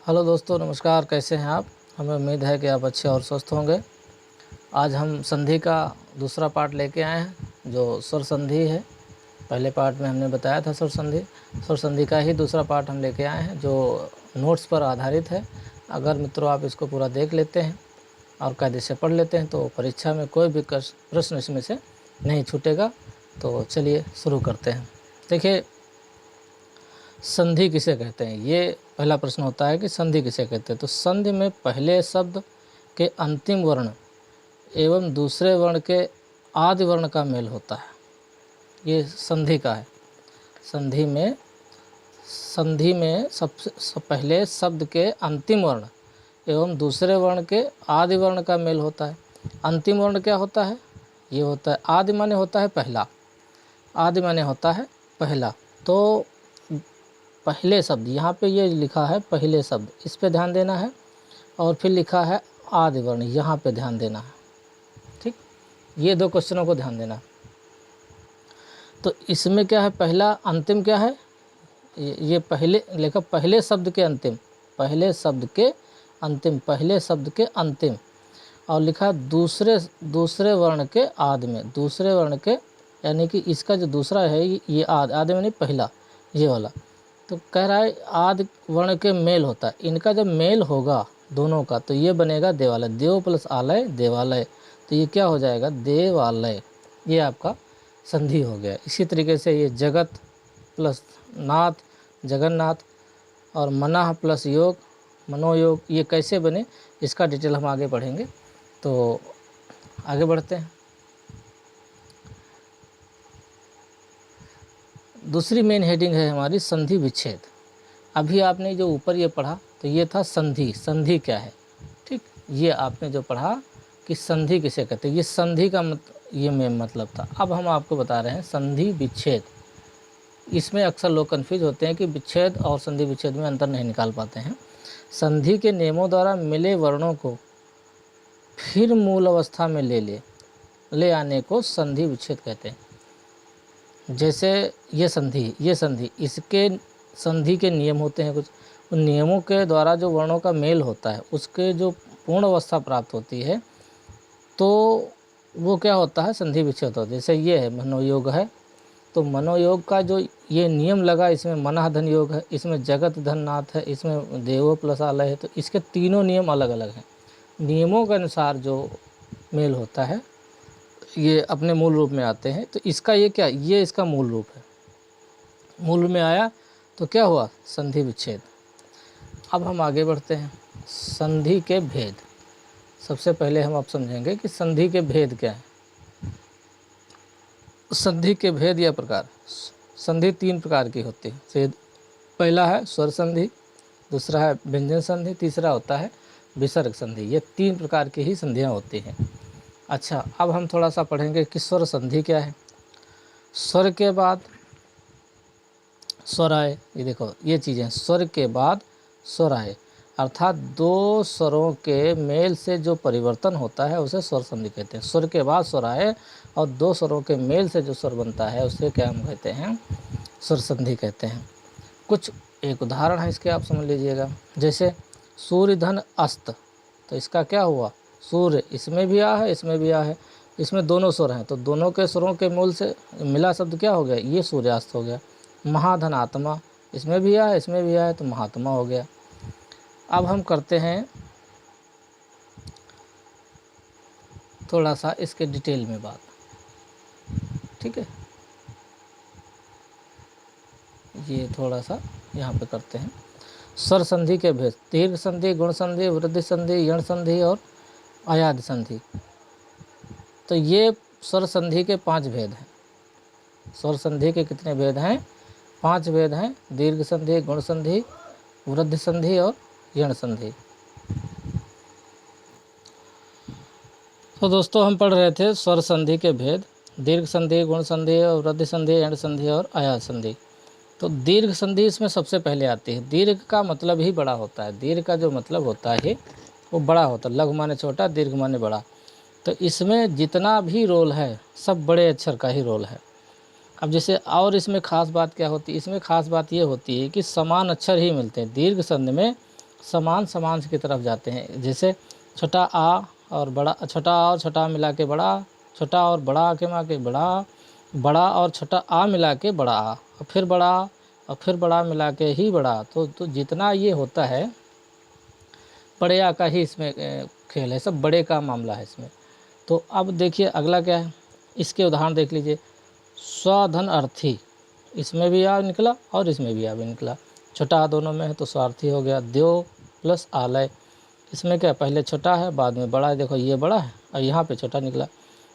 Hello दोस्तों, नमस्कार। कैसे हैं आप? हमें उम्मीद है कि आप अच्छे और स्वस्थ होंगे। आज हम संधि का दूसरा पार्ट लेके आए हैं जो स्वर संधि है। पहले पार्ट में हमने बताया था स्वर संधि का ही दूसरा पार्ट हम लेके आए हैं जो नोट्स पर आधारित है। अगर मित्रों आप इसको पूरा देख लेते हैं और कायदे से पढ़ लेते हैं तो परीक्षा में कोई भी प्रश्न इसमें से नहीं छूटेगा। तो चलिए शुरू करते हैं। देखिए, संधि किसे कहते हैं, ये पहला प्रश्न होता है कि संधि किसे कहते हैं। तो संधि में पहले शब्द के अंतिम वर्ण एवं दूसरे वर्ण के आदि वर्ण का मेल होता है, ये संधि का है। संधि में सबसे पहले शब्द के अंतिम वर्ण एवं दूसरे वर्ण के आदि वर्ण का मेल होता है। अंतिम वर्ण क्या होता है? ये होता है आदि, माने होता है पहला। आदि माने होता है पहला। तो पहले शब्द, यहाँ पे ये लिखा है पहले शब्द, इस पे ध्यान देना है। और फिर लिखा है आदि वर्ण, यहाँ पे ध्यान देना है। ठीक, ये दो क्वेश्चनों को ध्यान देना। तो इसमें क्या है, पहला अंतिम क्या है, ये पहले लिखा पहले शब्द के अंतिम, पहले शब्द के अंतिम, पहले शब्द के अंतिम। और लिखा दूसरे वर्ण के आदि में, दूसरे वर्ण के, यानी कि इसका जो दूसरा है ये आदि में नहीं, पहला ये वाला। तो कह रहा है आदि वर्ण के मेल होता है। इनका जब मेल होगा दोनों का तो ये बनेगा देवालय। देव प्लस आलय देवालय, तो ये क्या हो जाएगा, देवालय। ये आपका संधि हो गया। इसी तरीके से ये जगत प्लस नाथ जगन्नाथ, और मनाह प्लस योग मनोयोग, ये कैसे बने इसका डिटेल हम आगे पढ़ेंगे। तो आगे बढ़ते हैं। दूसरी मेन हेडिंग है हमारी संधि विच्छेद। अभी आपने जो ऊपर ये पढ़ा तो ये था संधि, संधि क्या है। ठीक, ये आपने जो पढ़ा कि संधि किसे कहते हैं, ये संधि का ये मेन मतलब था। अब हम आपको बता रहे हैं संधि विच्छेद। इसमें अक्सर लोग कन्फ्यूज होते हैं कि विच्छेद और संधि विच्छेद में अंतर नहीं निकाल पाते हैं। संधि के नियमों द्वारा मिले वर्णों को फिर मूल अवस्था में ले आने को संधि विच्छेद कहते हैं। जैसे ये संधि, इसके संधि के नियम होते हैं कुछ, उन नियमों के द्वारा जो वर्णों का मेल होता है उसके जो पूर्ण अवस्था प्राप्त होती है तो वो क्या होता है, संधि विच्छेद होता है। जैसे ये है मनोयोग है, तो मनोयोग का जो ये नियम लगा, इसमें मनाह धन योग है, इसमें जगत धन नाथ है, इसमें देवो प्लस आलय है। तो इसके तीनों नियम अलग अलग हैं। नियमों के अनुसार जो मेल होता है ये अपने मूल रूप में आते हैं। तो इसका ये क्या, ये इसका मूल रूप है। मूल में आया तो क्या हुआ, संधि विच्छेद। अब हम आगे बढ़ते हैं। संधि के भेद। सबसे पहले हम अब समझेंगे कि संधि के भेद क्या है। संधि के भेद या प्रकार। संधि तीन प्रकार की होती है। पहला है स्वर संधि, दूसरा है व्यंजन संधि, तीसरा होता है विसर्ग संधि। ये तीन प्रकार की ही संधियाँ होती हैं। अच्छा, अब हम थोड़ा सा पढ़ेंगे कि स्वर संधि क्या है। स्वर के बाद स्वर आए, ये देखो ये चीज़ें, स्वर के बाद स्वर आए, अर्थात दो स्वरों के मेल से जो परिवर्तन होता है उसे स्वर संधि कहते हैं। स्वर के बाद स्वर आए और दो स्वरों के मेल से जो स्वर बनता है उसे क्या हम कहते हैं, स्वर संधि कहते हैं। कुछ एक उदाहरण है इसके, आप समझ लीजिएगा। जैसे सूर्य धन अस्त, तो इसका क्या हुआ, सूर्य इसमें भी आ है इसमें भी आ है, इसमें दोनों स्वर हैं तो दोनों के स्वरों के मूल से मिला शब्द क्या हो गया, ये सूर्यास्त हो गया। महाधन आत्मा, इसमें भी आया इसमें भी आया तो महात्मा हो गया। अब हम करते हैं थोड़ा सा इसके डिटेल में बात। ठीक है, ये थोड़ा सा यहाँ पे करते हैं। स्वर संधि के भेद। दीर्घ संधि, गुण संधि, वृद्धि संधि, यण संधि और अयाद संधि। तो ये स्वर संधि के 5 भेद हैं। स्वर संधि के कितने भेद हैं, 5 भेद हैं। दीर्घ संधि, गुण संधि, वृद्धि संधि और यण संधि। तो दोस्तों हम पढ़ रहे थे स्वर संधि के भेद, दीर्घ संधि, गुण संधि और वृद्धि संधि, यण संधि और अयाद संधि। तो दीर्घ संधि इसमें सबसे पहले आती है। दीर्घ का मतलब ही बड़ा होता है। दीर्घ का जो मतलब होता है वो बड़ा होता है। लघु माने छोटा, दीर्घ माने बड़ा। तो इसमें जितना भी रोल है सब बड़े अक्षर का ही रोल है। अब जैसे और इसमें ख़ास बात क्या होती है, इसमें ख़ास बात ये होती है कि समान अक्षर ही मिलते हैं। दीर्घ संधि में समान समान की तरफ जाते हैं। जैसे छोटा आ और बड़ा, छोटा आ और छोटा आ मिला के बड़ा, छोटा और बड़ा आ के मिला के बड़ा, बड़ा और छोटा आ मिला के बड़ा आ, और फिर बड़ा आ और फिर बड़ा मिला के ही बड़ा। तो जितना ये होता है बड़े आ का ही इसमें खेल है, सब बड़े का मामला है इसमें। तो अब देखिए अगला क्या है, इसके उदाहरण देख लीजिए। स्वाधन अर्थी, इसमें भी आ निकला और इसमें भी आ भी निकला, छोटा आ दोनों में है तो स्वार्थी हो गया। द्यो प्लस आलय, इसमें क्या पहले छोटा है बाद में बड़ा है, देखो ये बड़ा है और यहाँ पे छोटा निकला,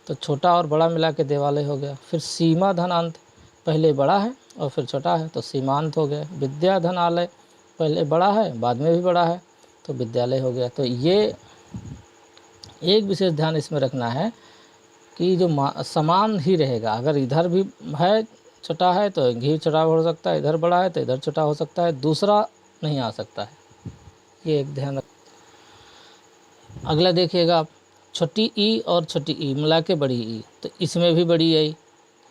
तो छोटा और बड़ा मिला के देवालय हो गया। फिर सीमा धन अंत, पहले बड़ा है और फिर छोटा है तो सीमांत हो गया। विद्या धन आलय, पहले बड़ा है बाद में भी बड़ा है तो विद्यालय हो गया। तो ये एक विशेष ध्यान इसमें रखना है कि जो समान ही रहेगा, अगर इधर भी है छोटा है तो घी छोटा हो सकता है, इधर बड़ा है तो इधर छोटा हो सकता है, दूसरा नहीं आ सकता है, ये एक ध्यान रख। अगला देखिएगा आप, छोटी ई और छोटी ई मिला के बड़ी ई, तो इसमें भी बड़ी आई,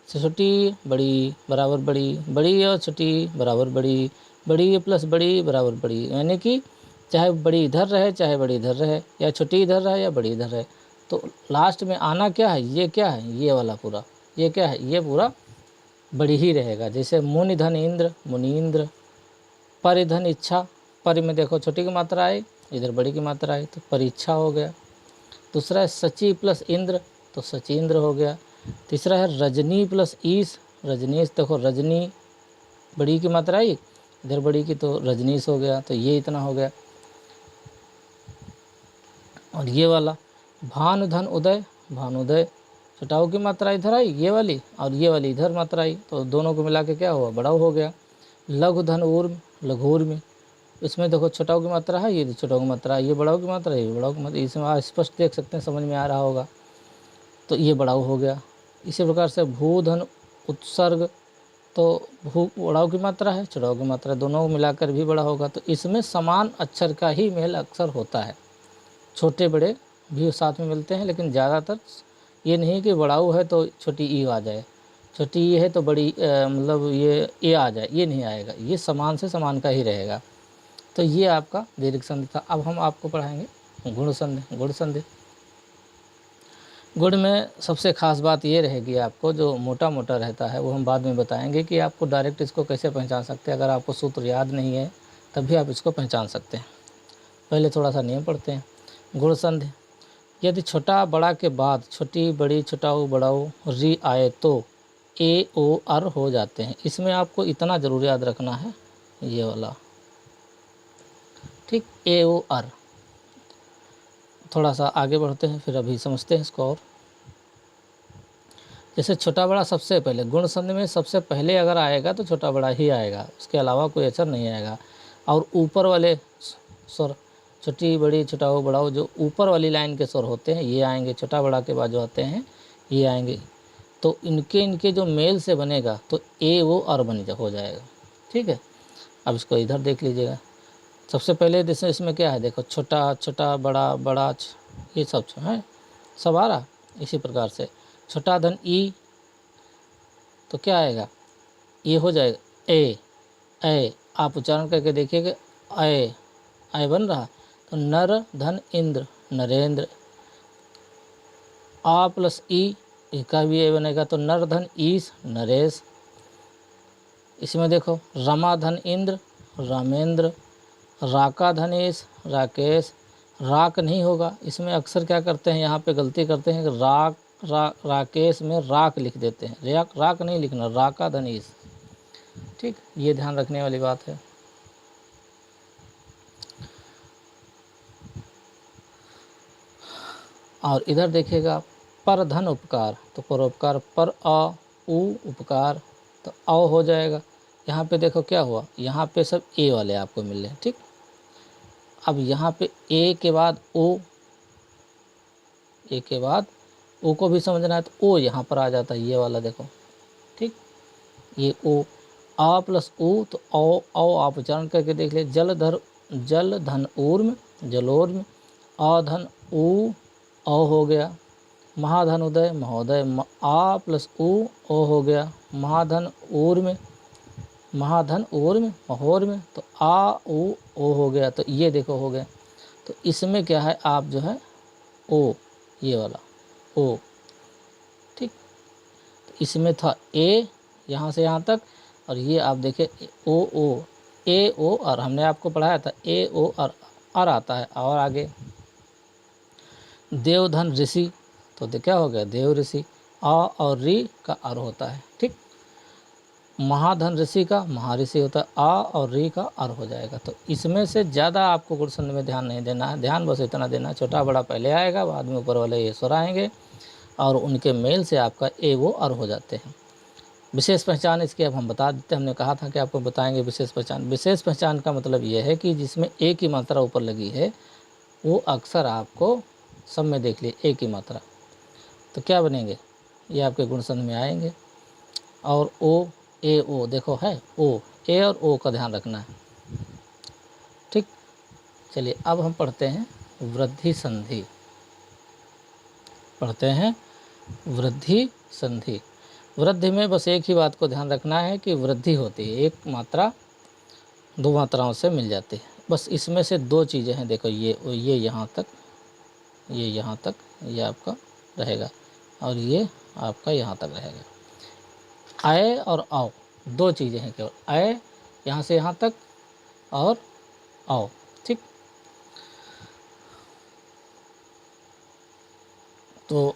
छोटी बड़ी बराबर बड़ी, बड़ी और छोटी बराबर बड़ी, बड़ी प्लस बड़ी बराबर बड़ी, यानी कि चाहे बड़ी इधर रहे चाहे बड़ी इधर रहे, या छोटी इधर रहे या बड़ी इधर रहे, तो लास्ट में आना क्या है, ये क्या है, ये वाला पूरा, ये क्या है, ये पूरा बड़ी ही रहेगा। जैसे मुनि धन इंद्र, मुनीन्द्र। परिधन इच्छा, परि में देखो छोटी की मात्रा आई, इधर बड़ी की मात्रा आई तो परीक्षा हो गया। दूसरा है सची प्लस इंद्र, तो सचींद्र हो गया। तीसरा है रजनी प्लस ईश, रजनीश, देखो रजनी बड़ी की मात्रा आई, इधर बड़ी की तो रजनीश हो गया, तो ये इतना हो गया। और ये वाला भानुधन उदय, भानुदय, छोटाओं की मात्रा इधर आई ये वाली और ये वाली इधर मात्रा आई, तो दोनों को मिला के क्या हुआ, बड़ा हो गया। लघु धन ऊर्म, लघुर्म, इसमें देखो छोटाओं की मात्रा है, ये छोटाओं की मात्रा है, ये बड़ाओं की मात्रा है, ये बड़ाओं की मात्रा, इसमें आप स्पष्ट देख सकते हैं, समझ में आ रहा होगा, तो ये बड़ाऊ हो गया। इसी प्रकार से भूधन उत्सर्ग, तो भू बड़ाऊ की मात्रा है, छोटाऊ की मात्रा, दोनों को मिलाकर भी बड़ा होगा। तो इसमें समान अक्षर का ही मेल अक्सर होता है, छोटे बड़े भी साथ में मिलते हैं, लेकिन ज़्यादातर ये नहीं कि बड़ाऊ है तो छोटी ई आ जाए, छोटी ई है तो बड़ी मतलब ये ए आ जाए, ये नहीं आएगा, ये समान से समान का ही रहेगा। तो ये आपका दीर्घ संधि था। अब हम आपको पढ़ाएंगे गुण संधि। गुण संधि, गुण में सबसे खास बात ये रहेगी, आपको जो मोटा मोटा रहता है वो हम बाद में बताएंगे कि आपको डायरेक्ट इसको कैसे पहचान सकते हैं। अगर आपको सूत्र याद नहीं है तब भी आप इसको पहचान सकते हैं। पहले थोड़ा सा नियम पढ़ते हैं। गुण संधि, यदि छोटा बड़ा के बाद छोटी बड़ी छोटाऊ बड़ाऊ री आए तो ए ओ अर हो जाते हैं। इसमें आपको इतना ज़रूर याद रखना है, ये वाला, ठीक, ए ओ अर। थोड़ा सा आगे बढ़ते हैं, फिर अभी समझते हैं इसको। और जैसे छोटा बड़ा सबसे पहले गुण संधि में सबसे पहले अगर आएगा तो छोटा बड़ा ही आएगा, उसके अलावा कोई अक्षर नहीं आएगा। और ऊपर वाले स्वर, छोटी बड़ी छोटाऊ बड़ाऊ, जो ऊपर वाली लाइन के स्वर होते हैं ये आएंगे, छोटा बड़ा के बाद जो आते हैं ये आएंगे, तो इनके जो मेल से बनेगा तो ए वो अर बन हो जाएगा, ठीक है। अब इसको इधर देख लीजिएगा। सबसे पहले जैसे इसमें क्या है, देखो छोटा छोटा बड़ा बड़ा, ये सब है, सब आ रहा। इसी प्रकार से छोटा धन ई, तो क्या आएगा, ये हो जाएगा ए। आप उच्चारण करके देखिएगा, ए बन रहा। तो नर धन इंद्र, नरेंद्र। आ प्लस ई, इसका भी ए बनेगा, तो नर धन ईश, नरेश। इसमें देखो रमा धन इंद्र, रामेंद्र। राका धनेश, राकेश। राक नहीं होगा, इसमें अक्सर क्या करते हैं, यहाँ पे गलती करते हैं कि राकेश में राक लिख देते हैं, राक नहीं लिखना, राका धनेश, ठीक, ये ध्यान रखने वाली बात है। और इधर देखिएगा पर धन उपकार, तो परोपकार, पर अ उ उपकार, तो अ हो जाएगा। यहाँ पे देखो क्या हुआ, यहाँ पे सब ए वाले आपको मिल रहे हैं, ठीक। अब यहाँ पे ए के बाद ओ, ए के बाद ओ को भी समझना है, तो ओ यहाँ पर आ जाता है, ये वाला देखो, ठीक, ये ओ। आ प्लस ऊ, तो औ आप उच्चारण करके देख ले। जल धन ऊर्म, जलोर्म। आ धन ऊ, औ हो गया। महाधन उदय, महोदय। आ प्लस ऊ, ओ हो गया। महाधन ऊर्म, महाधन ऊर्म, महोर्म, तो आ ऊ ओ हो गया, तो ये देखो हो गया। तो इसमें क्या है, आप जो है ओ, ये वाला ओ, ठीक। तो इसमें था ए यहाँ से यहाँ तक, और ये आप देखें ओ ओ, ए ओ, और हमने आपको पढ़ाया था ए ओ और अर आता है। और आगे देवधन ऋषि, तो क्या हो गया, देव ऋषि। आ और री का अर होता है, ठीक। महाधन ऋषि का महर्षि होता है, आ और री का अर हो जाएगा। तो इसमें से ज़्यादा आपको गुणसंध में ध्यान नहीं देना है, ध्यान बस इतना देना है, छोटा बड़ा पहले आएगा, बाद में ऊपर वाले ये स्वर आएंगे, और उनके मेल से आपका ए वो अर हो जाते हैं। विशेष पहचान इसकी अब हम बता देते हैं, हमने कहा था कि आपको बताएंगे विशेष पहचान। विशेष पहचान का मतलब ये है कि जिसमें ए की मात्रा ऊपर लगी है वो अक्सर आपको सब में देख लिए ए की मात्रा, तो क्या बनेंगे, ये आपके गुणसंध में आएंगे। और ओ, ए ओ देखो है ओ, ए और ओ का ध्यान रखना है, ठीक। चलिए अब हम पढ़ते हैं वृद्धि संधि, पढ़ते हैं वृद्धि संधि। वृद्धि में बस एक ही बात को ध्यान रखना है कि वृद्धि होती है, एक मात्रा दो मात्राओं से मिल जाती है। बस इसमें से दो चीज़ें हैं, देखो ये यहाँ तक, ये यहाँ तक, ये आपका रहेगा, और ये आपका यहाँ तक रहेगा। आए और आओ, दो चीज़ें हैं केवल, आए यहाँ से यहाँ तक और आओ, ठीक। तो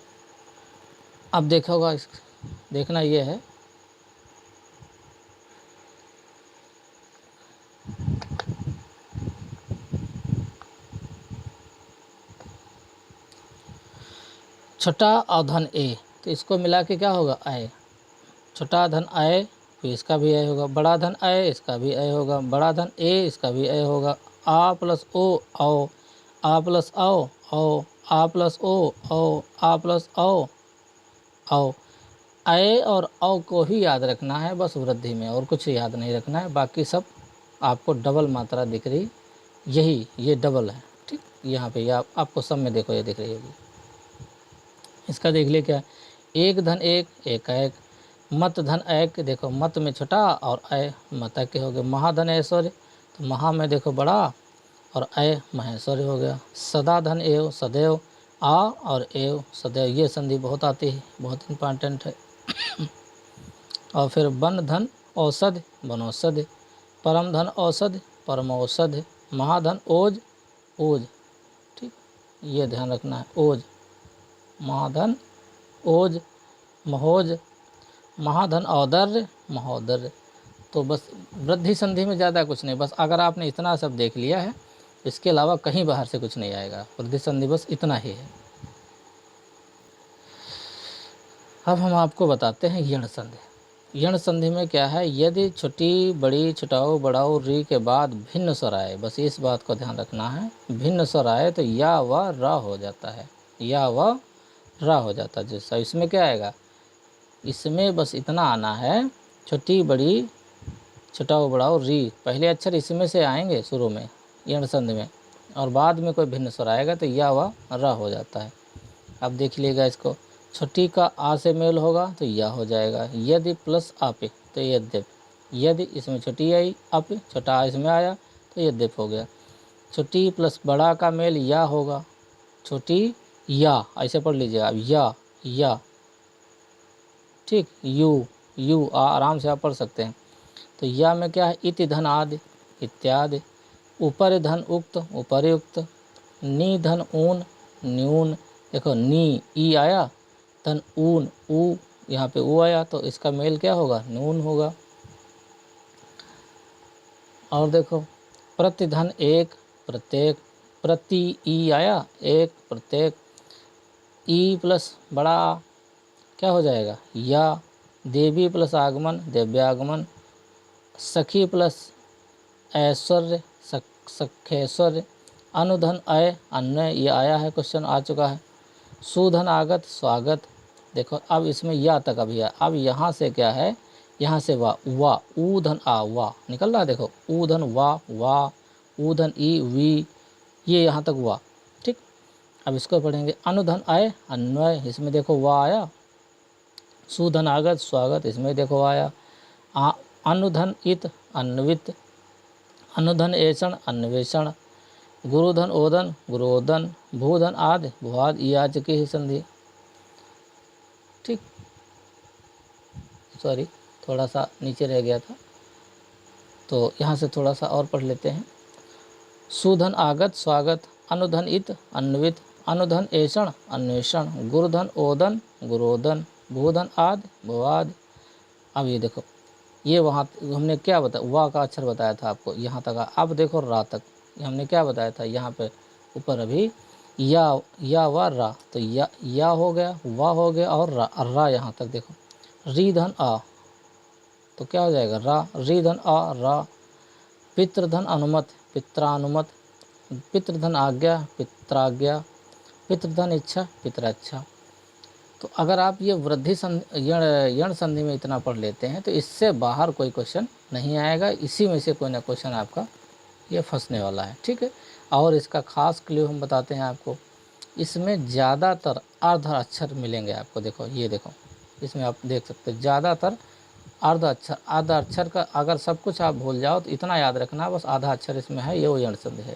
अब देखा होगा, देखना ये है छोटा और धन ए, तो इसको मिला के क्या होगा, आए। छोटा धन आए, फिर इसका भी आय होगा। बड़ा धन आए, इसका भी आय होगा। बड़ा धन ए, इसका भी आय होगा। आ प्लस ओ आओ, आ प्लस आओ आओ, आ प्लस ओ आओ, आ प्लस आओ आओ। आए और औ को ही याद रखना है बस वृद्धि में, और कुछ याद नहीं रखना है। बाकी सब आपको डबल मात्रा दिख रही, यही ये डबल है, ठीक। यहाँ पे आपको सब में देखो ये दिख रही होगी। इसका देख लिए क्या, एक धन एक, एक का एक। मत धन एक, देखो मत में छोटा और अय मत के हो गए। महाधन ऐश्वर्य, तो महा में देखो बड़ा और अय महेश्वर्य हो गया। सदा धन एव, सदैव आ और एव सदैव, ये संधि बहुत आती है, बहुत इंपॉर्टेंट है। और फिर वन धन औषध, वनौषध। परम धन औषध, परम औषध। महाधन ओज, ओज, ठीक, ये ध्यान रखना है, ओज। महाधन ओज, महोज। महाधन औदर्य, महोदर्य। तो बस वृद्धि संधि में ज़्यादा कुछ नहीं, बस अगर आपने इतना सब देख लिया है, इसके अलावा कहीं बाहर से कुछ नहीं आएगा। वृद्धि संधि बस इतना ही है। अब हम आपको बताते हैं यण संधि। यण संधि में क्या है, यदि छोटी बड़ी छुटाओ बढ़ाओ री के बाद भिन्न स्वर आए, बस इस बात को ध्यान रखना है, भिन्न स्वर आए तो या व रा हो जाता है, या व रा हो जाता है। जैसा इसमें क्या आएगा, इसमें बस इतना आना है, छोटी बड़ी छुटाओ बढ़ाओ री, पहले अक्षर इसमें से आएंगे शुरू में यण संधि में, और बाद में कोई भिन्न स्वर आएगा तो या व रा हो जाता है। अब देख लीजिएगा इसको, छोटी का आ से मेल होगा तो या हो जाएगा। यदि प्लस आपे तो यद्यप, यदि इसमें छोटी आई, अप छोटा आ इसमें आया तो यद्यप हो गया। छोटी प्लस बड़ा का मेल या होगा, छोटी या, ऐसे पढ़ लीजिएगा अब, या, ठीक। यू आराम से आप पढ़ सकते हैं। तो या में क्या है, इति धन आदि इत्यादि। ऊपर धन उक्त, उपरयुक्त। नी धन ऊन, न्यून। देखो नी ई आया, धन ऊन ऊ, यहाँ पे ऊ आया तो इसका मेल क्या होगा, नून होगा। और देखो प्रतिधन एक, प्रत्येक। प्रति ई आया, एक, प्रत्येक। ई प्लस बड़ा क्या हो जाएगा, या। देवी प्लस आगमन, दिव्यागमन। सखी प्लस ऐश्वर्य, सखेश्वर्य। अनुधन अय, अन्य, ये आया है, क्वेश्चन आ चुका है। सुधन आगत, स्वागत। देखो अब इसमें या तक अभी है, अब यहाँ से क्या है, यहाँ से वा, ऊधन आ, वा निकल रहा है, देखो ऊधन वा, ऊधन ई वी, ये यहाँ तक वा, ठीक। अब इसको पढ़ेंगे, अनुधन आय, अन्वय, इसमें देखो वा आया। सुधन आगत, स्वागत, इसमें देखो आया। अनुधन इत, अन्वित। अनुधन ऐषण अन्वेषण, गुरुधन ओदन गुरुओदन, भूधन आदि भुआद, ये आज की ही संधि। ठीक, सॉरी थोड़ा सा नीचे रह गया था, तो यहाँ से थोड़ा सा और पढ़ लेते हैं। सुधन आगत स्वागत, अनुधन इत अन्वित, अनुधन ऐषण अन्वेषण, गुरुधन ओदन गुरोदन, भूधन आदि भुआद। अब ये देखो, ये वहाँ हमने क्या बताया, वाह का अक्षर बताया था आपको, यहाँ तक। अब देखो रा तक, ये हमने क्या बताया था, यहाँ पे ऊपर अभी या व रा, तो या हो गया, वाह हो गया, और रा यहाँ तक देखो। री धन आ, तो क्या हो जाएगा रा, री धन आ रा। पितृधन अनुमत पित्रानुमत, पितृधन आज्ञा पित्राज्ञा, पितृधन इच्छा पितराच्छा। तो अगर आप ये वृद्धि यण संधि में इतना पढ़ लेते हैं तो इससे बाहर कोई क्वेश्चन नहीं आएगा, इसी में से कोई ना क्वेश्चन आपका ये फंसने वाला है। ठीक है, और इसका खास क्ल्यू हम बताते हैं आपको, इसमें ज़्यादातर अर्ध अक्षर मिलेंगे आपको। देखो ये देखो, इसमें आप देख सकते हैं ज़्यादातर अर्ध अक्षर का, अगर सब कुछ आप भूल जाओ तो इतना याद रखना, बस आधा अक्षर इसमें है, ये वो यण संधि है।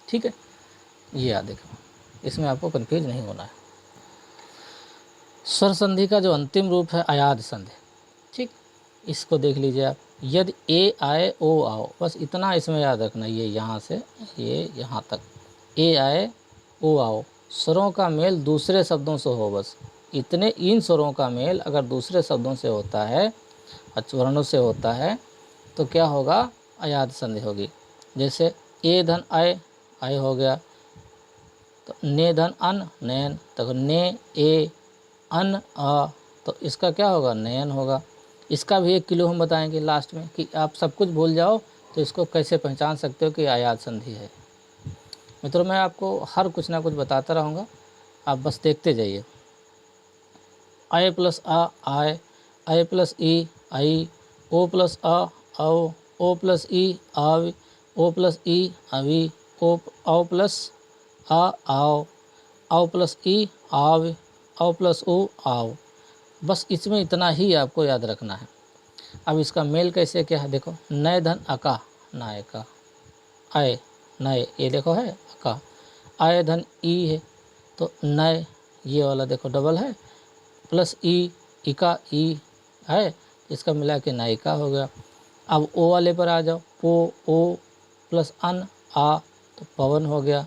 ठीक है, ये याद देखो, इसमें आपको कन्फ्यूज नहीं होना है। स्वर संधि का जो अंतिम रूप है अयाद संधि। ठीक, इसको देख लीजिए आप, यदि ए आए ओ आओ, बस इतना इसमें याद रखना, ये यहाँ से ये यहाँ तक, ए आए ओ आओ, स्वरों का मेल दूसरे शब्दों से हो, बस इतने, इन स्वरों का मेल अगर दूसरे शब्दों से होता है, वर्णों से होता है, तो क्या होगा, अयाद संधि होगी। जैसे ए धन आय हो गया, तो ने धन अन नयन, तो ने ए अन आ, तो इसका क्या होगा, नयन होगा। इसका भी एक क्लू हम बताएंगे लास्ट में, कि आप सब कुछ भूल जाओ तो इसको कैसे पहचान सकते हो कि अयाद संधि है। मित्रों, मैं आपको हर कुछ ना कुछ बताता रहूँगा, आप बस देखते जाइए। I plus uh I, I plus E I, O plus आ आओ, ओ प्लस ई आव, ओ प्लस ई अवी, ओ प्लस आ आओ, आओ प्लस ई आव, आओ प्लस ओ आओ। बस इसमें इतना ही आपको याद रखना है। अब इसका मेल कैसे क्या है, देखो, नय धन अका नायका, आय नय, ये देखो है अका, आय धन ई है, तो नय ये वाला देखो डबल है, प्लस ई इका ई है, इसका मिला के नायिका हो गया। अब ओ वाले पर आ जाओ, ओ प्लस अन आ, तो पवन हो गया।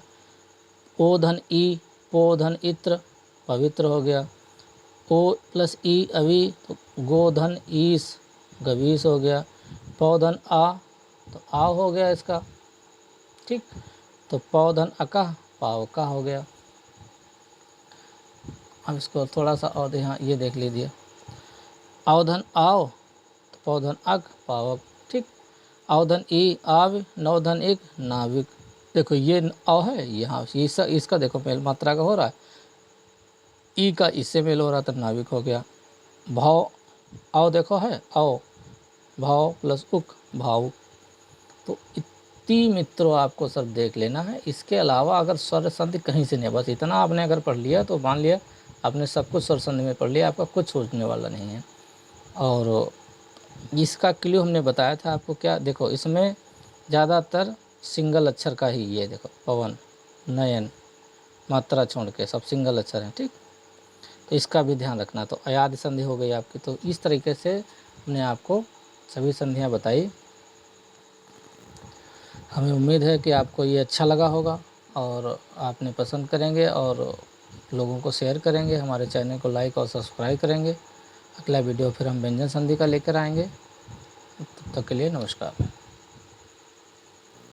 ओ धन ई, पो धन इत्र, पवित्र हो गया। ओ प्लस ई अवी, तो गोधन ईस, गवीस हो गया। पौधन आ, तो आ हो गया इसका। ठीक, तो पौधन अका, पावका हो गया। अब इसको थोड़ा सा और यहाँ ये देख लीजिए, अवधन आओ, तो पौधन अक, पावक। ठीक, अवधन ई आव, नवधन एक नाविक। देखो ये अव है यहाँ, इसका देखो मेल मात्रा का हो रहा है, ई का इससे मेल हो रहा था, नाविक हो गया। भाव, आओ देखो है आओ, भाव प्लस उक भाव। तो इतनी मित्रों आपको सब देख लेना है। इसके अलावा अगर स्वर संधि कहीं से नहीं, बस इतना आपने अगर पढ़ लिया तो मान लिया आपने सब कुछ स्वर संधि में पढ़ लिया, आपका कुछ सोचने वाला नहीं है। और इसका क्ल्यू हमने बताया था आपको, क्या देखो, इसमें ज़्यादातर सिंगल अक्षर का ही, ये देखो पवन नयन, मात्रा छोड़ के सब सिंगल अक्षर हैं। ठीक, तो इसका भी ध्यान रखना। तो अयाद संधि हो गई आपकी। तो इस तरीके से हमने आपको सभी संधियाँ बताई। हमें उम्मीद है कि आपको ये अच्छा लगा होगा और आपने पसंद करेंगे और लोगों को शेयर करेंगे, हमारे चैनल को लाइक और सब्सक्राइब करेंगे। अगला वीडियो फिर हम व्यंजन संधि का लेकर आएंगे। तब तक के लिए नमस्कार।